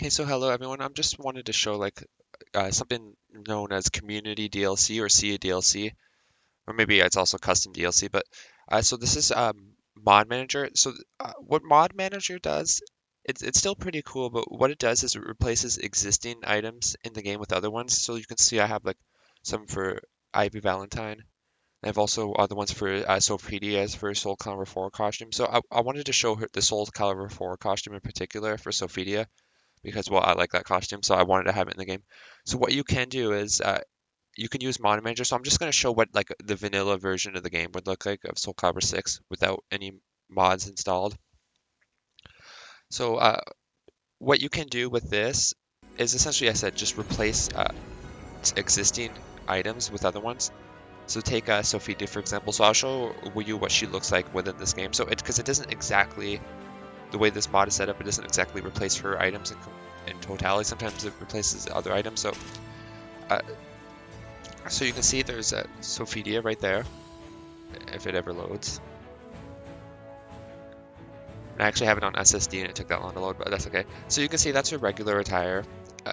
Hey, so hello everyone. I'm just wanted to show something known as community DLC or CA DLC, or maybe it's also custom DLC. But so this is mod manager. So what mod manager does, it's still pretty cool, but what it does is it replaces existing items in the game with other ones. So you can see I have like some for Ivy Valentine. I have also other ones for Sophie as for Soulcalibur IV costume. So I wanted to show her the Soulcalibur IV costume in particular for Sophia because well I like that costume, so I wanted to have it in the game. So what you can do is you can use Mod Manager. So I'm just going to show what like the vanilla version of the game would look like of Soulcalibur 6 without any mods installed. So what you can do with this is essentially, I said, just replace existing items with other ones. So take Sophia for example. So I'll show you what she looks like within this game. So because it doesn't exactly, the way this mod is set up, it doesn't exactly replace her items in totality. Sometimes it replaces other items. Uh, so you can see there's a Sophia right there, if it ever loads. I actually have it on SSD and it took that long to load, but that's okay. So you can see that's her regular attire.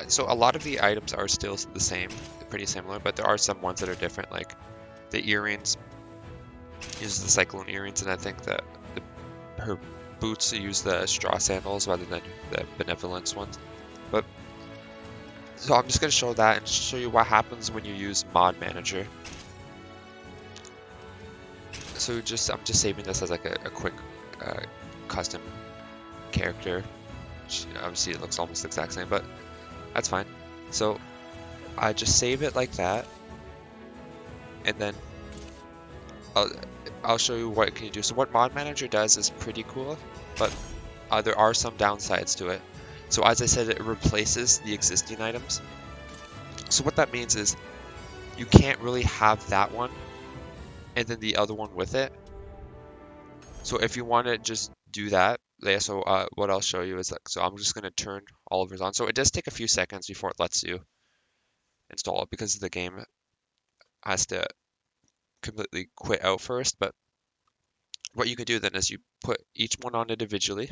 So a lot of the items are still the same, pretty similar, but there are some ones that are different, like the earrings use the cyclone earrings, and I think that her boots use the straw sandals rather than the benevolence ones. But so I'm just going to show that and show you what happens when you use Mod Manager. So I'm just saving this as like a quick custom character. Obviously it looks almost the exact same, but that's fine. So I just save it like that, and then I'll show you what it can do. So what Mod Manager does is pretty cool, but there are some downsides to it. So as I said, it replaces the existing items. So what that means is you can't really have that one and then the other one with it. So if you want to just do that, yeah, so what I'll show you is like, so I'm just going to turn all of these on. So it does take a few seconds before it lets you install it because the game has to completely quit out first. But what you can do then is you put each one on individually.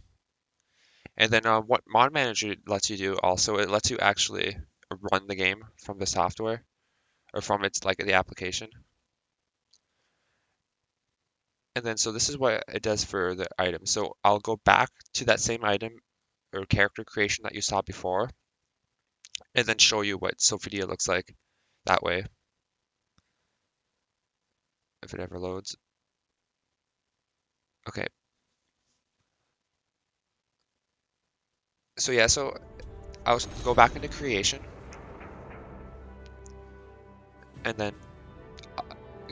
And then what Mod Manager lets you do also, it lets you actually run the game from the software or from its like the application. And then so this is what it does for the item. So I'll go back to that same item or character creation that you saw before, and then show you what Sophia looks like that way, if it ever loads. Okay, so yeah, so I'll go back into creation, and then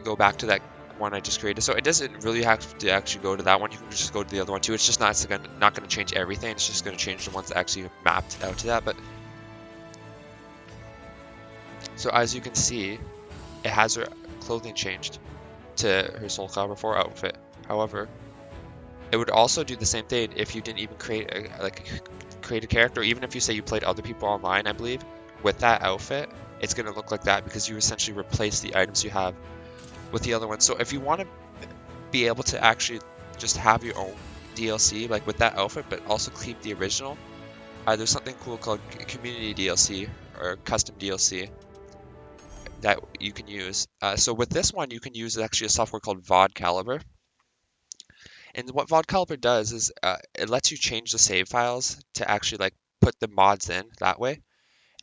go back to that one I just created. So it doesn't really have to actually go to that one. You can just go to the other one too. It's just not gonna change everything. It's just gonna change the ones that actually mapped out to that. But so as you can see, it has her clothing changed to her Soulcalibur IV outfit. However, it would also do the same thing if you didn't even create a character, even if you say you played other people online, I believe, with that outfit, it's going to look like that because you essentially replace the items you have with the other ones. So if you want to be able to actually just have your own DLC, like with that outfit, but also keep the original, there's something cool called Community DLC or Custom DLC that you can use. So with this one, you can use actually a software called Vodkalibur. And what Vodkalibur does is it lets you change the save files to actually like put the mods in that way.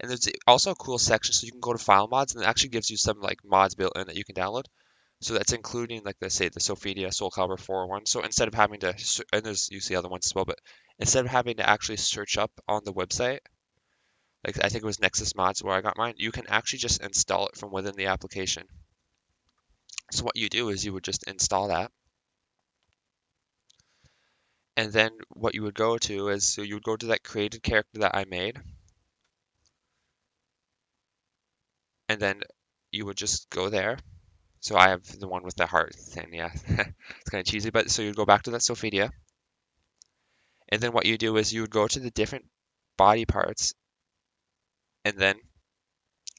And there's also a cool section so you can go to file mods and it actually gives you some like mods built in that you can download. So that's including like let's say the Sophia Soulcalibur 4 one. So instead of having to, and there's usually other ones as well, but instead of having to actually search up on the website, like I think it was Nexus Mods where I got mine, you can actually just install it from within the application. So what you do is you would just install that. And then what you would go to is, so you would go to that created character that I made. And then you would just go there. So I have the one with the heart thing, yeah. It's kind of cheesy, but so you'd go back to that Sophia. And then what you do is you would go to the different body parts. And then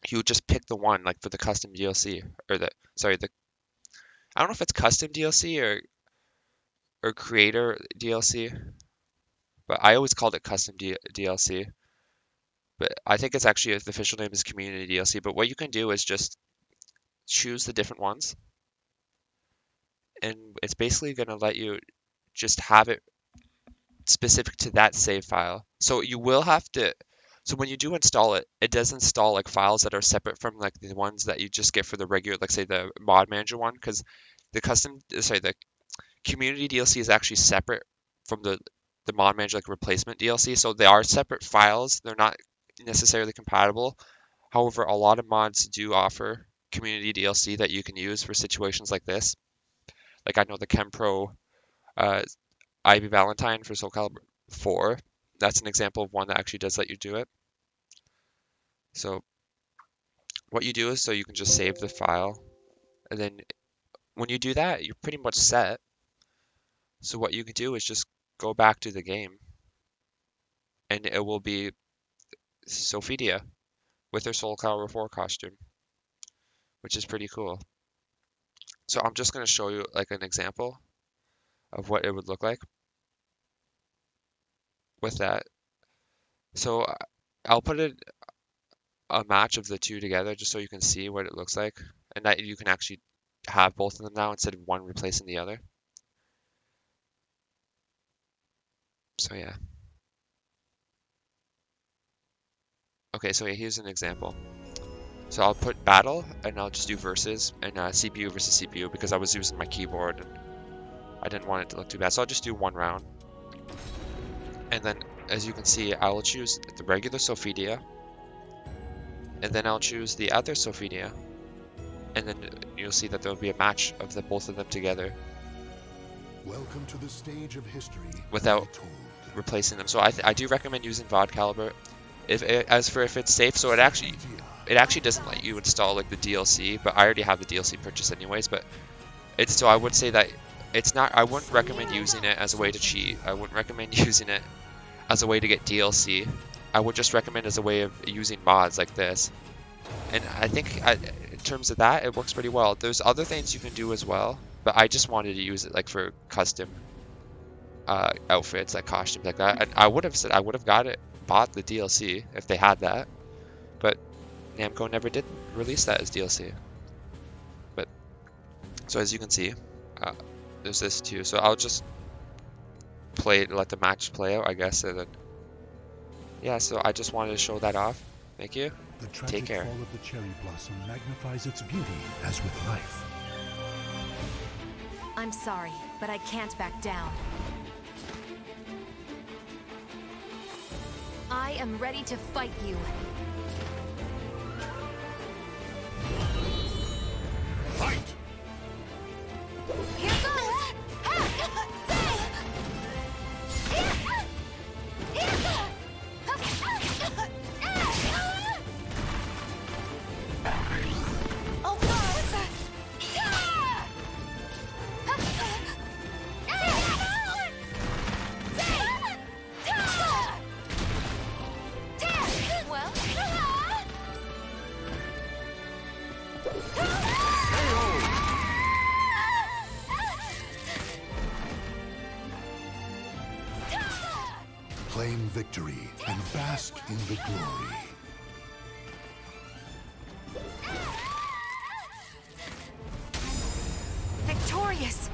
you would just pick the one, like for the custom DLC. Or I don't know if it's custom DLC or creator DLC. But I always called it custom DLC. but I think it's actually the official name is Community DLC. But what you can do is just choose the different ones, and it's basically going to let you just have it specific to that save file. So you will have to, so when you do install it, it does install like files that are separate from like the ones that you just get for the regular, like say the mod manager one, because the community DLC is actually separate from the mod manager like replacement DLC. So they are separate files. They're not necessarily compatible. However, a lot of mods do offer community DLC that you can use for situations like this. Like I know the ChemPro uh, Ivy Valentine for Soulcalibur IV. That's an example of one that actually does let you do it. So what you do is so you can just save the file, and then when you do that, you're pretty much set. So what you can do is just go back to the game, and it will be Sophidia with her Soulcalibur IV costume, which is pretty cool. So I'm just going to show you like an example of what it would look like with that. So I'll put a match of the two together just so you can see what it looks like, and that you can actually have both of them now instead of one replacing the other. So yeah. Okay, so here's an example. So I'll put battle and I'll just do versus and CPU versus CPU because I was using my keyboard and I didn't want it to look too bad. So I'll just do one round. And then as you can see, I will choose the regular Sophidia, and then I'll choose the other Sophidia, and then you'll see that there'll be a match of both of them together. Welcome to the stage of history without replacing them. So I do recommend using Vodkalibur if it's safe. So it actually doesn't let you install like the DLC, but I already have the DLC purchased anyways. But so I would say that it's not. I wouldn't recommend using it as a way to cheat. I wouldn't recommend using it as a way to get DLC. I would just recommend as a way of using mods like this. And I think in terms of that, it works pretty well. There's other things you can do as well, but I just wanted to use it like for custom outfits, like costumes like that. And I would have bought the DLC if they had that, but Namco never did release that as DLC. But so as you can see, there's this too. So I'll just let the match play out, I guess. And then yeah, so I just wanted to show that off. Thank you. Take care. The tragic fall of the cherry blossom magnifies its beauty as with life. I'm sorry, but I can't back down. I am ready to fight you. Fight! Here goes! Claim victory and bask in the glory. Victorious!